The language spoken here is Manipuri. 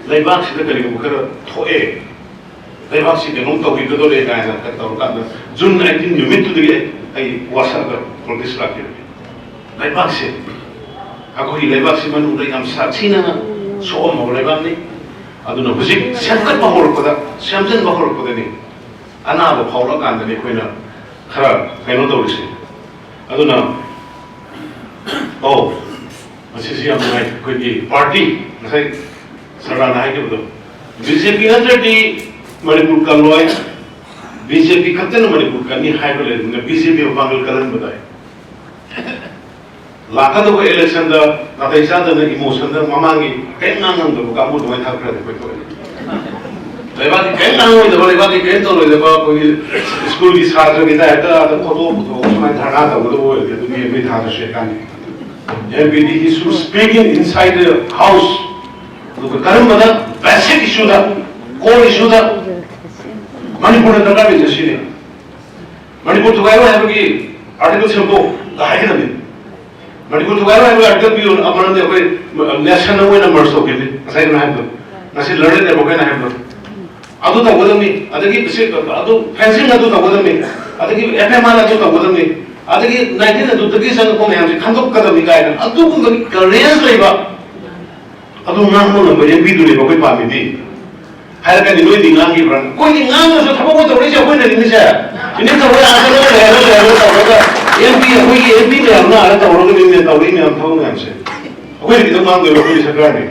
Leibak sih dari bukan thoe, leibak sih dengan tahu itu tuh deh kayaknya tahu kan, Jun 19 unit tuh dia wasa ke politis lagi, leibak sih, aku ini leibak sih mana udah yang saksi na, soal mau leibak nih, aduh nah musik siapa bahor koda, siapa bahor koda nih, anak apa bahor kan tadi kau ina, kara kau tahu sih, aduh nah, oh, masih siapa nih kau di party, nasi सरकार है कि बताओ बीजेपी अंदर दी मणिपुर का लॉय बीजेपी खत्ते न मणिपुर का नहीं हाई वाले ने बीजेपी और बांग्ल कलन बताए लाखा तो कोई इलेक्शन दा नाते इसान दा ने इमोशन दा मामांगी कहीं ना ना तो कामू तो मैं था कर दे कोई तो लेवा की कहीं ना हो तो लेवा की कहीं तो लेवा कोई स्कूल की छात्र की था तो फोटो तो उसमें धरना था वो तो ये भी था तो Shekhani MPD he should speak inside the house तो कर्म बता बेसिक इशू था कोर इशू था मणिपुर ने दरकार में जैसी ने मणिपुर तो गया है कि आर्टिकल से हमको कहा है ना भी मणिपुर तो गया है कि आर्टिकल भी अपना ने कोई नेशनल में नंबर्स हो गए थे ऐसा ना है तो नसे लड़े थे वो कहना है तो अदु तो वो नहीं अदगी किसी अदु फेंसिंग अदु तो वो नहीं अदगी एफएमआर अदु तो वो नहीं अदगी 19 अदु तक की संग को में हमसे खंडक कदम निकाय ना अदु को करेंस लेगा अदु ngang mo nang bayan bidu le ba koi pa mi di hai ka ni loi di ngang ki bran koi ni ngang so thabo ko to ri ja koi na ni sa ni ka wa a ka le to ga MP koi MP le na ara to ro ni ne to ri ni am thau na se koi ni to mang de koi sa ka ni